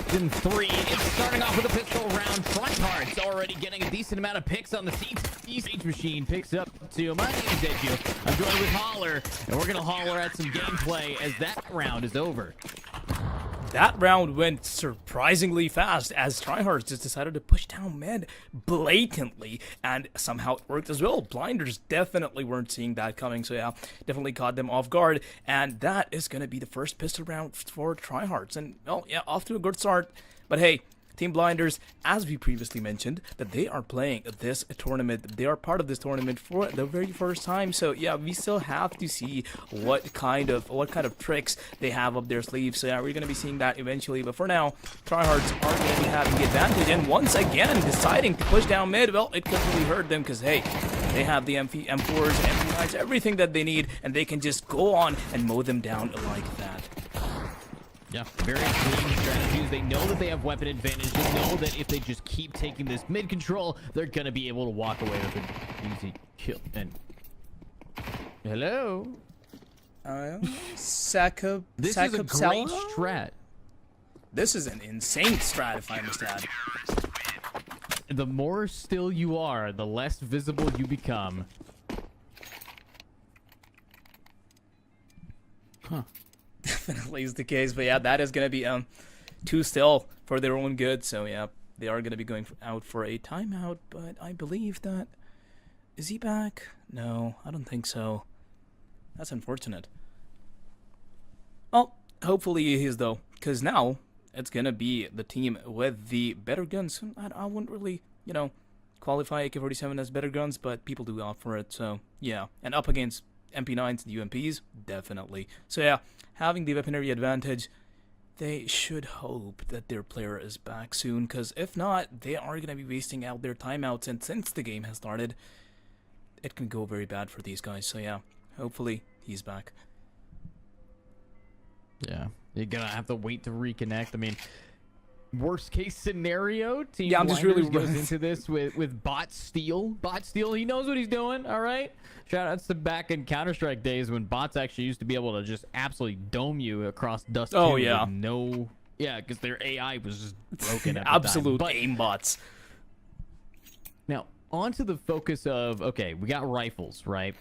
best in 3. It's starting off with a pistol round. TryHearts already getting a decent amount of picks on the seats. Siege Machine picks up 2. My name is Edju. I'm joined with Holler, and we're going to holler at some gameplay as that round is over. That round went surprisingly fast as TryHearts just decided to push down mid blatantly, and somehow it worked as well. Blinders definitely weren't seeing that coming, so yeah, definitely caught them off guard, and that is going to be the first pistol round for TryHearts, and well, yeah, off to a good start, but hey, Team Blinders, as we previously mentioned, that they are playing this tournament. They are part of this tournament for the very first time. So yeah, we still have to see what kind of tricks they have up their sleeves. So yeah, we're gonna be seeing that eventually. But for now, TryHearts are gonna be having the advantage, and once again deciding to push down mid. Well, it couldn't really hurt them because hey, they have the M4s, MP9s, everything that they need, and they can just go on and mow them down like that. Yeah, very clean strategies. They know that they have weapon advantage. They know that if they just keep taking this mid control, they're gonna be able to walk away with an easy kill. And hello, This is a great strat. This is an insane strat, if I must add. The more still you are, the less visible you become. Huh. Definitely is the case, but yeah, that is gonna be too still for their own good. So yeah, they are gonna be going out for a timeout. But I believe that is he back? No, I don't think so. That's unfortunate. Well, hopefully he is though, because now it's gonna be the team with the better guns. I wouldn't really, qualify AK-47 as better guns, but people do opt for it. So yeah, and up against MP9s and UMPs, definitely. So yeah, having the weaponry advantage, they should hope that their player is back soon, because if not, they are going to be wasting out their timeouts, and since the game has started, it can go very bad for these guys. So yeah, hopefully he's back. Yeah, you're gonna have to wait to reconnect. I mean, worst case scenario, Team I'm just really goes into this with Bot Steal. Bot Steal, he knows what he's doing, all right? Shout outs to back in Counter-Strike days when bots actually used to be able to just absolutely dome you across Dust 2 yeah. with no... Yeah, because their AI was just broken at the Absolute time. aimbots. Now, on to the focus of, okay, we got rifles, right?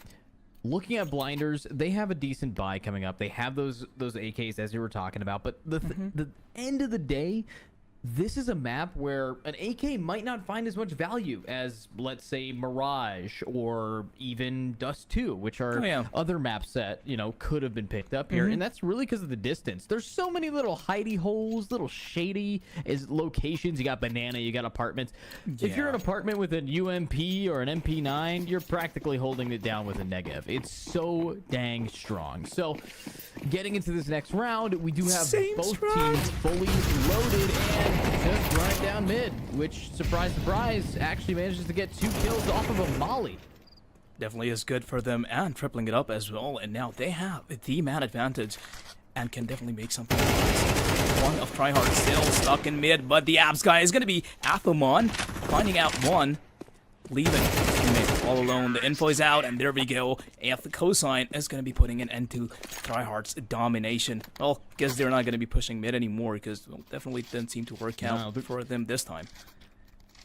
Looking at Blinders, they have a decent buy coming up. They have those AKs as you were talking about, but the end of the day, this is a map where an AK might not find as much value as, let's say, Mirage or even Dust 2, which are other maps that, could have been picked up here. And that's really because of the distance. There's so many little hidey holes, little shady locations. You got Banana, you got apartments. Yeah. If you're an apartment with an UMP or an MP9, you're practically holding it down with a negative. It's so dang strong. So, getting into this next round, we do have both teams fully loaded and just running down mid, which, surprise, surprise, actually manages to get 2 kills off of a molly. Definitely is good for them, and tripling it up as well, and now they have the man advantage and can definitely make something of this. One of TryHearts still stuck in mid, but the abs guy is going to be Athomon, finding out one, leaving teammate all alone. The info is out, and there we go. AF the cosign is going to be putting an end to TryHearts' domination. Well, guess they're not going to be pushing mid anymore, because definitely didn't seem to work out for them this time.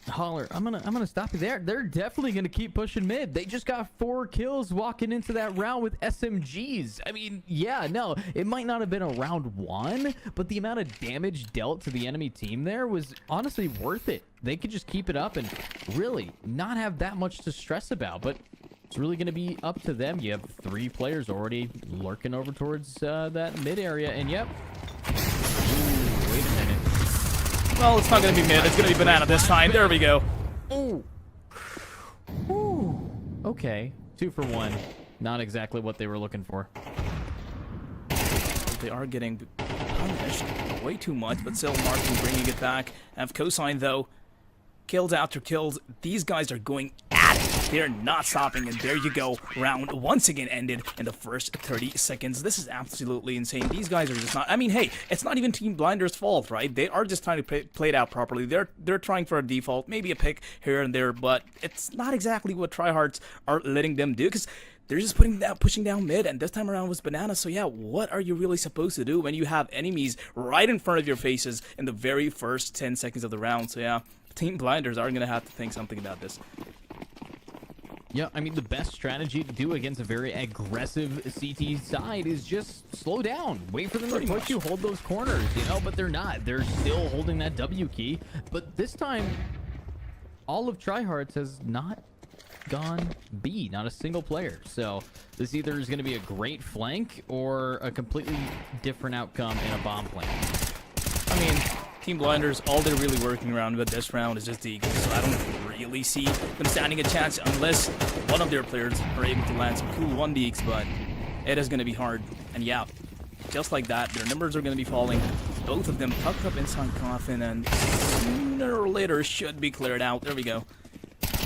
Holler, I'm gonna stop you there. They're definitely gonna keep pushing mid. They just got 4 kills walking into that round with SMGs. I mean, yeah, no, it might not have been a round 1, but the amount of damage dealt to the enemy team there was honestly worth it. They could just keep it up and really not have that much to stress about, but it's really gonna be up to them. You have 3 players already lurking over towards that mid area, and yep. Ooh, wait a minute. Well, it's not going to be mid. It's going to be Banana this time. There we go. Oh. Ooh. Okay. 2 for 1. Not exactly what they were looking for. They are getting punished way too much, but still Martin bringing it back. Have cosign, though. Kills after kills. These guys are going at it. They're not stopping, and there you go. Round once again ended in the first 30 seconds. This is absolutely insane. These guys are just not... I mean, hey, it's not even Team Blinders' fault, right? They are just trying to play it out properly. They're trying for a default, maybe a pick here and there, but it's not exactly what TryHearts are letting them do, because they're just pushing down mid, and this time around was Banana. So yeah, what are you really supposed to do when you have enemies right in front of your faces in the very first 10 seconds of the round? So yeah, Team Blinders are going to have to think something about this. Yeah, I mean, the best strategy to do against a very aggressive CT side is just slow down. Wait for them to push you, hold those corners, you know, but they're not. They're still holding that W key. But this time, all of TryHearts has not gone B, not a single player. So this either is going to be a great flank or a completely different outcome in a bomb plant. I mean, Team Blinders, all they're really working around with this round is just the Eagles, so I don't really see them standing a chance unless one of their players are able to land some cool 1-deeks, but it is going to be hard. And yeah, just like that, their numbers are going to be falling. Both of them tucked up inside Coffin, and sooner or later should be cleared out. There we go.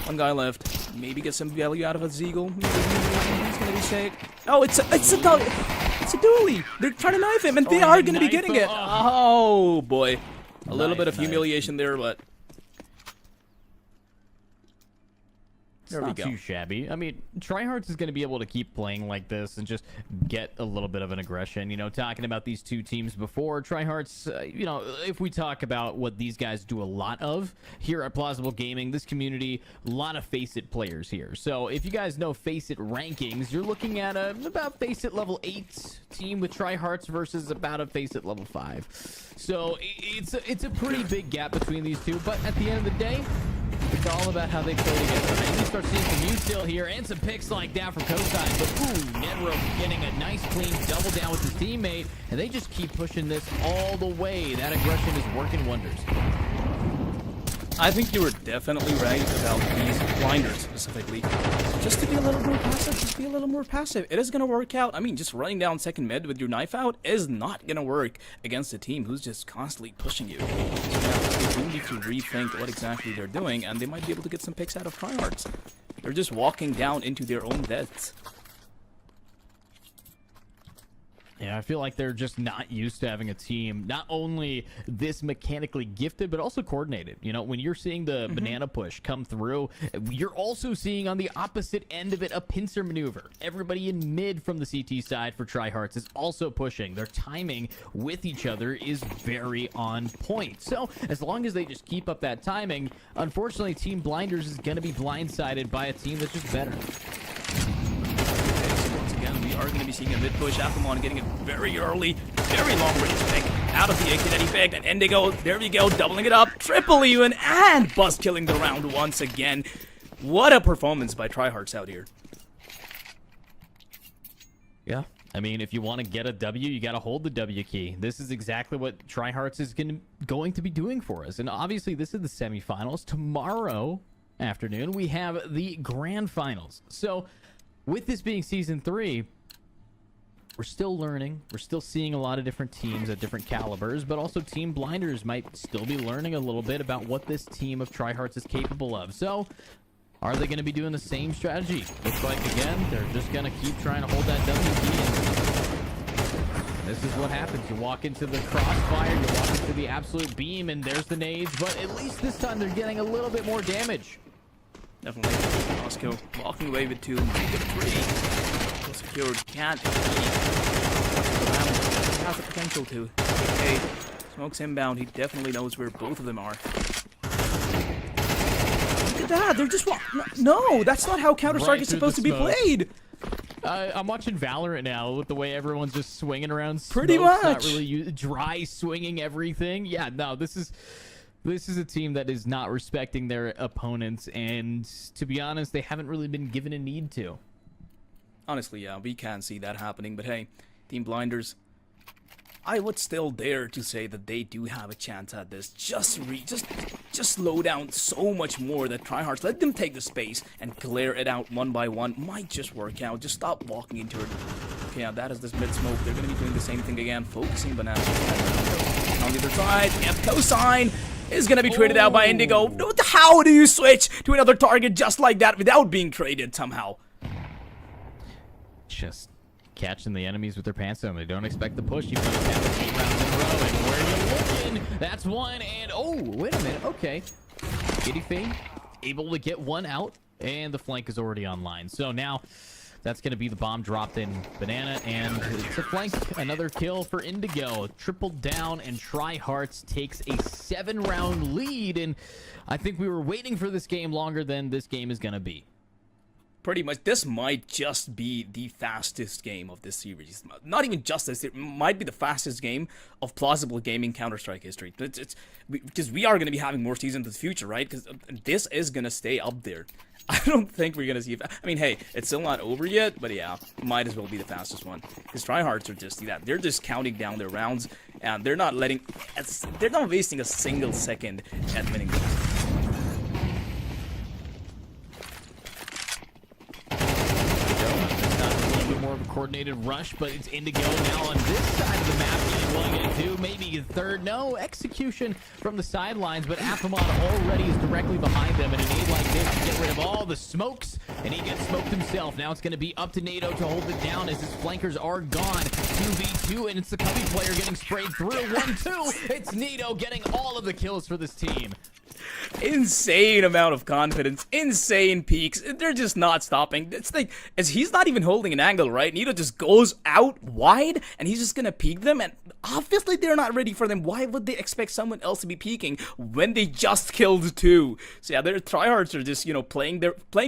One guy left. Maybe get some value out of a Zeagle. Maybe he's going to be safe. Oh, it's a dually. They're trying to knife him, and they are going to be getting it. Oh, boy. A little bit of humiliation there, but there we not go. Too shabby. I mean, TryHearts is going to be able to keep playing like this and just get a little bit of an aggression. You know, talking about these two teams before, TryHearts, you know, if we talk about what these guys do a lot of here at Plausible Gaming, this community, a lot of Face-It players here. So if you guys know Face-It rankings, you're looking at about Face-It level 8 team with TryHearts versus about a Face-It level 5. So it's a pretty big gap between these two, but at the end of the day, it's all about how they play together. And you start seeing some U-Still here and some picks like that from Kosai. But ooh, Nedro getting a nice clean double down with his teammate. And they just keep pushing this all the way. That aggression is working wonders. I think you were definitely right about these Blinders specifically. Just to be a little more passive, just be a little more passive. It is going to work out. I mean, just running down second mid with your knife out is not going to work against a team who's just constantly pushing you. So yeah, they do need to rethink what exactly they're doing, and they might be able to get some picks out of TryHearts. They're just walking down into their own deaths. Yeah, I feel like they're just not used to having a team not only this mechanically gifted, but also coordinated. You know, when you're seeing the banana push come through, you're also seeing on the opposite end of it a pincer maneuver. Everybody in mid from the CT side for TryHearts is also pushing. Their timing with each other is very on point. So as long as they just keep up that timing, unfortunately, Team Blinders is going to be blindsided by a team that's just better. We are going to be seeing a mid-push. Akamon getting it very early, very long-range pick out of the AK that he picked, and Indigo, there we go, doubling it up, triple even, and Buzz killing the round once again. What a performance by TryHearts out here. Yeah. I mean, if you want to get a W, you got to hold the W key. This is exactly what TryHearts is going to be doing for us. And obviously, this is the semifinals. Tomorrow afternoon, we have the grand finals. So with this being season 3, we're still learning. We're still seeing a lot of different teams at different calibers, but also Team Blinders might still be learning a little bit about what this team of TryHearts is capable of. So are they going to be doing the same strategy? Looks like, again, they're just going to keep trying to hold that W key. And this is what happens. You walk into the crossfire, you walk into the absolute beam, and there's the nades, but at least this time they're getting a little bit more damage. Definitely. Moscow walking away with 2. Make it 3. Well secured. Can't. Has the potential to. Okay. Smokes inbound. He definitely knows where both of them are. Look at that. They're just No, that's not how Counter-Strike is supposed to be played. I'm watching Valorant now with the way everyone's just swinging around. Pretty much. Not really dry swinging everything. Yeah, no, this is a team that is not respecting their opponents, and to be honest, they haven't really been given a need to. Honestly, yeah, we can see that happening, but hey, Team Blinders, I would still dare to say that they do have a chance at this. Just slow down so much more that TryHearts. Let them take the space and clear it out one by one. Might just work out. Just stop walking into it. Okay, yeah, that is this mid smoke. They're going to be doing the same thing again, focusing Banana. On the other side, F cosine is going to be traded out by Indigo. How do you switch to another target just like that without being traded somehow? Just catching the enemies with their pants down. They don't expect the push. You both have 8 rounds in a row. And where are you looking? That's one. And oh, wait a minute. Okay. Giddy Fade able to get one out. And the flank is already online. So now That's going to be the bomb dropped in Banana, and it's a flank. Another kill for Indigo. Triple down, and TryHearts takes a 7-round lead, and I think we were waiting for this game longer than this game is going to be. Pretty much, this might just be the fastest game of this series. Not even just this, it might be the fastest game of Plausible Gaming Counter-Strike history. Because we are going to be having more seasons in the future, right? Because this is going to stay up there. I don't think we're going to see... I mean, hey, it's still not over yet, but yeah, might as well be the fastest one. Because TryHearts are just... They're just counting down their rounds, and they're not letting... They're not wasting a single second at winning this. More of a coordinated rush, but it's Indigo now on this side of the map. What are you going to do? Maybe a third. No execution from the sidelines, but Afamon already is directly behind them, and an aid like this to get rid of all the smokes, and he gets smoked himself. Now it's going to be up to NATO to hold it down as his flankers are gone. 2v2, and it's the Cubby player getting sprayed through. 1-2. It's NATO getting all of the kills for this team. Insane amount of confidence, insane peaks. They're just not stopping. It's like, he's not even holding an angle, right? Nito just goes out wide, and he's just gonna peek them, and obviously they're not ready for them. Why would they expect someone else to be peeking when they just killed 2? So yeah, their TryHearts are just, you know, playing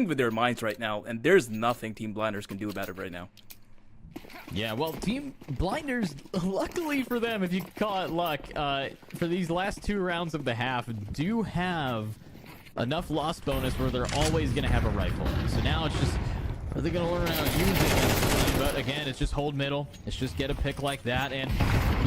with their minds right now, and there's nothing Team Blinders can do about it right now. Yeah, well, Team Blinders, luckily for them, if you could call it luck, for these last 2 rounds of the half, do have enough loss bonus where they're always going to have a rifle. So now it's just, are they going to learn how to use it? But again, it's just hold middle. It's just get a pick like that. And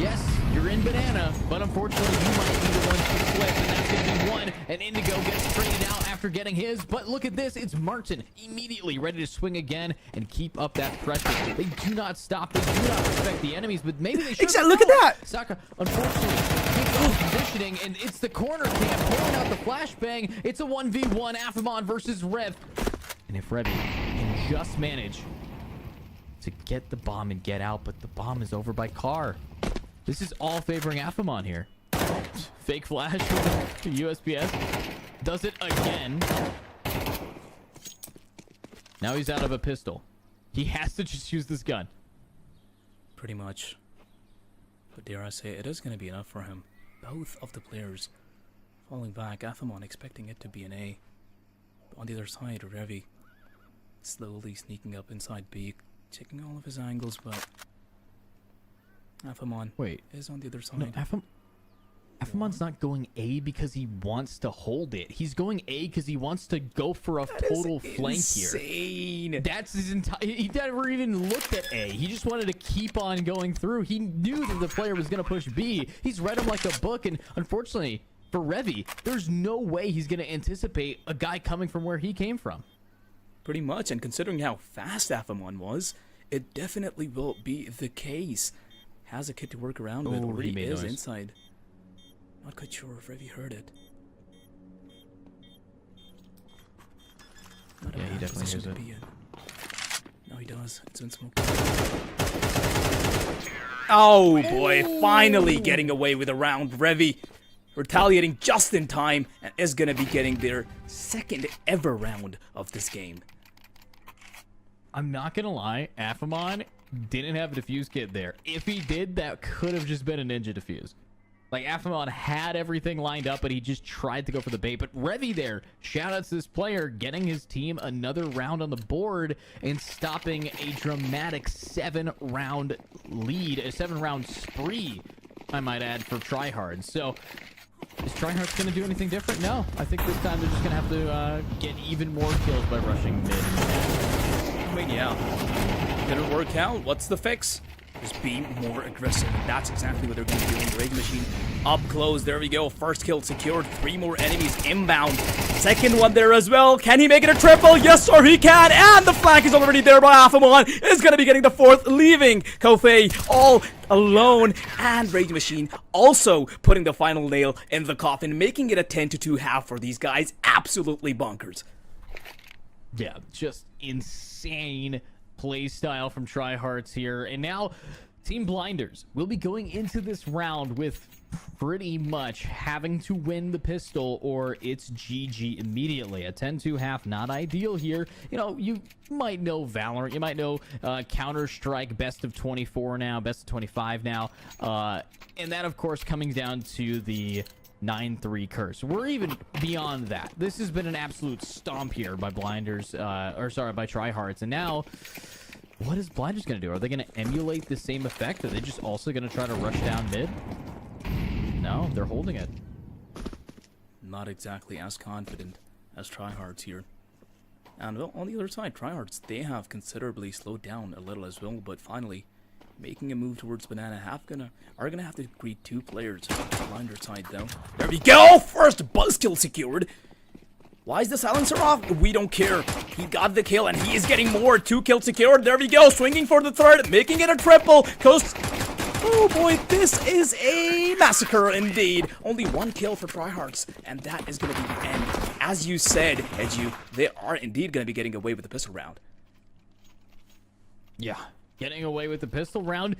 yes, you're in Banana, but unfortunately, you might be the one to flip, and that's going to be one. And Indigo gets traded out after getting his. But look at this. It's Martin immediately ready to swing again and keep up that pressure. They do not stop. They do not respect the enemies, but maybe they should. Exactly. Look at that. Saka, unfortunately, keeps on positioning, and it's the corner camp pulling out the flashbang. It's a 1v1 Afamon versus Rev. And if Revy can just manage to get the bomb and get out, but the bomb is over by Car. This is all favoring Afamon here. Fake flash for the USPS. Does it again. Now he's out of a pistol. He has to just use this gun. Pretty much. But dare I say, it is going to be enough for him. Both of the players falling back. Afamon expecting it to be an A. But on the other side, Revy slowly sneaking up inside B, checking all of his angles, but Afamon is on the other side. No, Afamon's not going A because he wants to hold it. He's going A because he wants to go for a total flank here. Insane. That's his entire... He never even looked at A. He just wanted to keep on going through. He knew that the player was going to push B. He's read him like a book, and unfortunately for Revy, there's no way he's going to anticipate a guy coming from where he came from. Pretty much, and considering how fast Afamon was, it definitely will be the case. Has a kid to work around with, already is noise inside. Not quite sure if Revy heard it. Not yeah, he definitely hears it. No, he does. It's in smoke. Oh boy, finally getting away with a round. Revy retaliating just in time and is going to be getting their second ever round of this game. I'm not going to lie, Afamon didn't have a defuse kit there. If he did, that could have just been a ninja defuse. Like, Afamon had everything lined up, but he just tried to go for the bait. But Revy there, shout out to this player, getting his team another round on the board and stopping a dramatic 7-round lead, a 7-round spree, I might add, for TryHarts. So, is TryHarts going to do anything different? No. I think this time they're just going to have to get even more kills by rushing mid. I mean, yeah. Didn't work out. What's the fix? Just be more aggressive. That's exactly what they're going to be doing. Rage Machine up close. There we go. First kill secured. 3 more enemies inbound. Second one there as well. Can he make it a triple? Yes, sir, he can. And the flank is already there by Afamon. Is going to be getting the 4th, leaving Kofei all alone. And Rage Machine also putting the final nail in the coffin, making it a 10-2 half for these guys. Absolutely bonkers. Yeah, just insane play style from TryHarts here. And now Team Blinders will be going into this round with pretty much having to win the pistol or it's GG immediately. A 10-2 half, not ideal here. You know, you might know Valorant, you might know Counter-Strike, best of 24 now, best of 25 now. And that, of course, coming down to the 9-3 curse. We're even beyond that. This has been an absolute stomp here by Blinders, by TryHearts. And now, what is Blinders going to do? Are they going to emulate the same effect? Are they just also going to try to rush down mid? No, they're holding it. Not exactly as confident as TryHearts here. And well, on the other side, TryHearts, they have considerably slowed down a little as well, but finally making a move towards Banana. Are gonna have to greet 2 players on the Blinder side though. There we go! First buzz kill secured. Why is the silencer off? We don't care. He got the kill and he is getting more. 2 kills secured. There we go. Swinging for the third, making it a triple. Coast. Oh boy, this is a massacre indeed. Only 1 kill for TryHearts, and that is going to be the end. As you said, Edu, they are indeed going to be getting away with the pistol round. Yeah, getting away with the pistol round.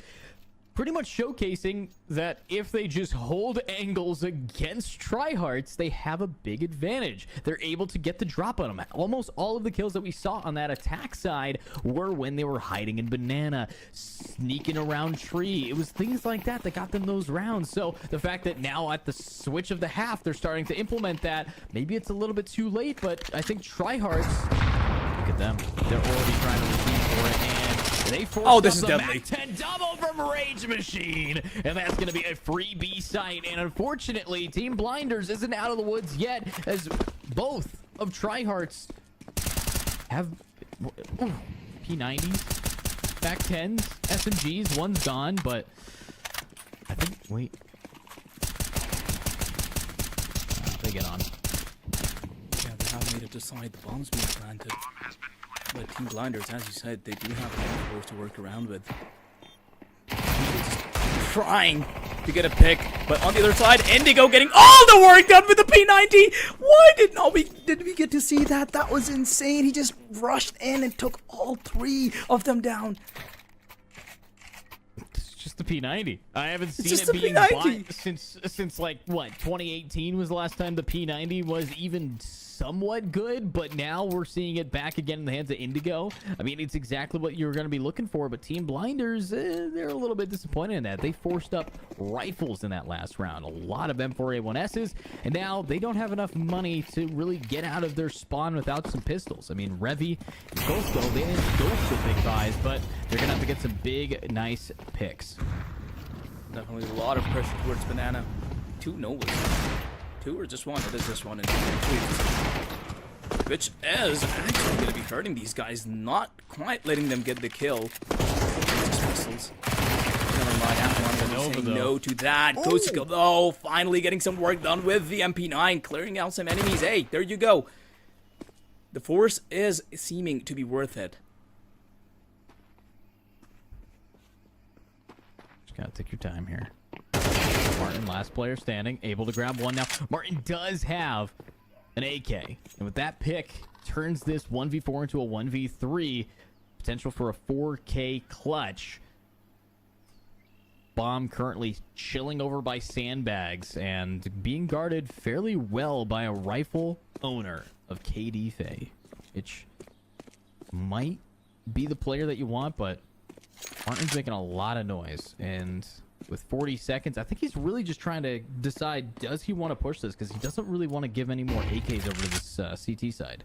Pretty much showcasing that if they just hold angles against TryHearts, they have a big advantage. They're able to get the drop on them. Almost all of the kills that we saw on that attack side were when they were hiding in Banana, sneaking around tree. It was things like that that got them those rounds. So the fact that now at the switch of the half, they're starting to implement that, maybe it's a little bit too late, but I think TryHearts, look at them. They're already trying to redeem for it, and they forced this is the deadly. Mac 10 double from Rage Machine, and that's going to be a free B site. And unfortunately, Team Blinders isn't out of the woods yet, as both of TryHearts have P90s, Mac 10s, SMGs. One's gone, but I think they get on. Yeah, they have made it decide the bombs being planted. But Team Blinders, as you said, they do have many floors to work around with. Trying to get a pick, but on the other side, Indigo getting all the work done with the P90. Why did we get to see that? That was insane. He just rushed in and took all 3 of them down. It's just the P90. I haven't seen just it the being P90. bought since like what, 2018 was the last time the P90 was even somewhat good, but now we're seeing it back again in the hands of Indigo. I mean, it's exactly what you were going to be looking for, but Team Blinders, they're a little bit disappointed in that. They forced up rifles in that last round, a lot of M4A1Ss, and now they don't have enough money to really get out of their spawn without some pistols. I mean, Revy and Ghostgo, they didn't go for big buys, but they're going to have to get some big, nice picks. Definitely a lot of pressure towards Banana. 2 Novas. 2 or just 1? It is just 1 and 2. Which is actually going to be hurting these guys, not quite letting them get the kill. Just missiles. Never mind, Athlon saying no to that. Kosiko, though, finally getting some work done with the MP9, clearing out some enemies. Hey, there you go. The force is seeming to be worth it. Just gotta take your time here. Martin, last player standing, able to grab one now. Martin does have an AK, and with that pick, turns this 1v4 into a 1v3. Potential for a 4K clutch. Bomb currently chilling over by sandbags and being guarded fairly well by a rifle owner of KD Faye, which might be the player that you want, but Martin's making a lot of noise, and with 40 seconds, I think he's really just trying to decide, does he want to push this? Because he doesn't really want to give any more AKs over to this CT side.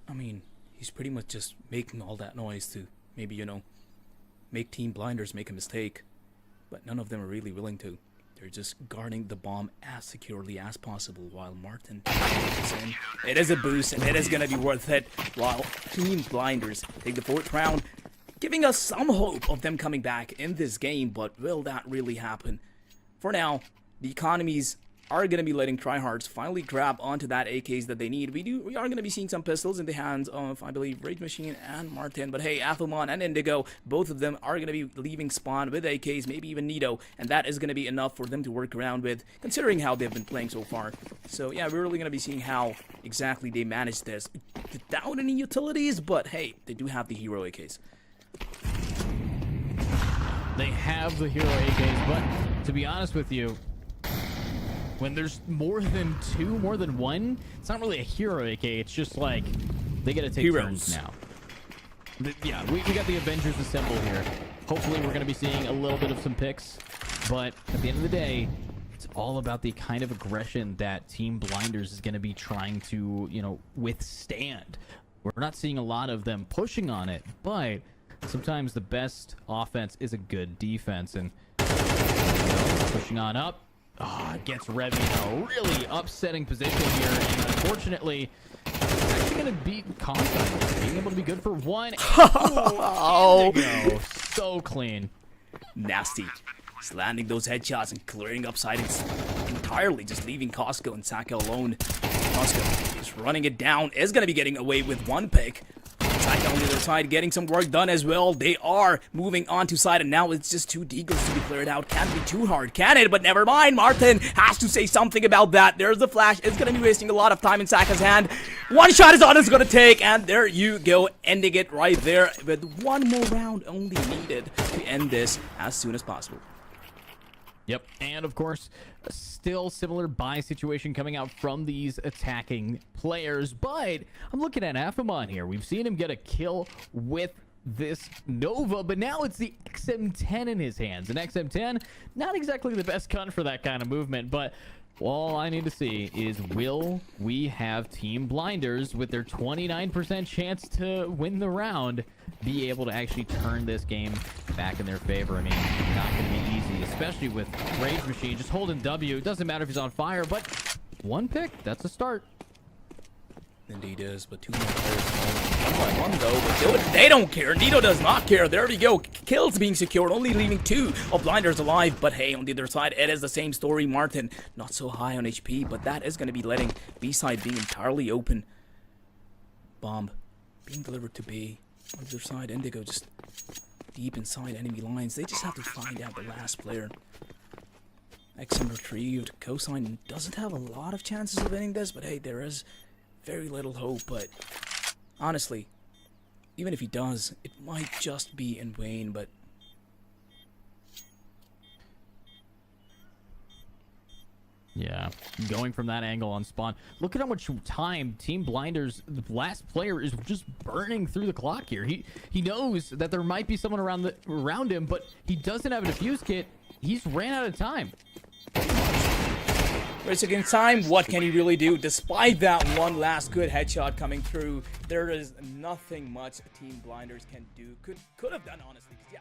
I mean, he's pretty much just making all that noise to maybe, you know, make Team Blinders make a mistake. But none of them are really willing to. They're just guarding the bomb as securely as possible while Martin is in. It is a boost, and it is going to be worth it while Team Blinders take the 4th round, giving us some hope of them coming back in this game, but will that really happen? For now, the economies are going to be letting TryHearts finally grab onto that AKs that they need. We are going to be seeing some pistols in the hands of, I believe, Rage Machine and Martin, but hey, Athelmon and Indigo, both of them are going to be leaving spawn with AKs, maybe even Nito, and that is going to be enough for them to work around with, considering how they've been playing so far. So yeah, we're really going to be seeing how exactly they manage this without any utilities, but hey, they do have the hero AKs. They have the hero AKs, but to be honest with you, When there's more than two, more than one, it's not really a hero AK. It's just like they gotta take turns now. Yeah, we got the Avengers assemble here. Hopefully we're gonna be seeing a little bit of some picks, but at the end of the day, it's all about the kind of aggression that Team Blinders is gonna be trying to, you know, withstand. We're not seeing a lot of them pushing on it, but sometimes the best offense is a good defense. And pushing on up. Gets Revy in a really upsetting position here, and unfortunately, it's actually going to beat Constantine, being able to be good for one. Indigo. So clean. Nasty. He's landing those headshots and clearing up sides entirely, just leaving Costco and Saka alone. Costco is running it down, is going to be getting away with one pick. Saka on the other side getting some work done as well. They are moving on to side, and now it's just two deagles to be cleared out. Can't be too hard, can it? But never mind. Martin has to say something about that. There's the flash. It's going to be wasting a lot of time in Saka's hand. One shot is all it's going to take, and there you go, ending it right there. With one more round only needed to end this as soon as possible. Yep, and of course, still similar buy situation coming out from these attacking players, but I'm looking at Afamon here. We've seen him get a kill with this Nova, but now it's the XM10 in his hands. An XM10, not exactly the best gun for that kind of movement, but all I need to see is, will we have Team Blinders with their 29% chance to win the round be able to actually turn this game back in their favor? I mean, not going to be easy, especially with Rage Machine just holding W. It doesn't matter if he's on fire, but one pick, that's a start. Indeed is, but two more players. One by one though, but they don't care. Nito does not care. There we go. Kills being secured, only leaving two of Blinders alive. But hey, on the other side, it is the same story. Martin, not so high on HP, but that is going to be letting B-side being entirely open. Bomb being delivered to B. On the other side, Indigo just deep inside enemy lines. They just have to find out the last player. XM retrieved. Cosine doesn't have a lot of chances of winning this, but hey, there is very little hope. But honestly, even if he does, it might just be in vain. But yeah, going from that angle on spawn. Look at how much time Team Blinders, the last player, is just burning through the clock here. He knows that there might be someone around him, but he doesn't have a defuse kit. He's ran out of time. Wasting time, what can he really do? Despite that one last good headshot coming through, there is nothing much Team Blinders can do. Could have done, honestly. Yeah.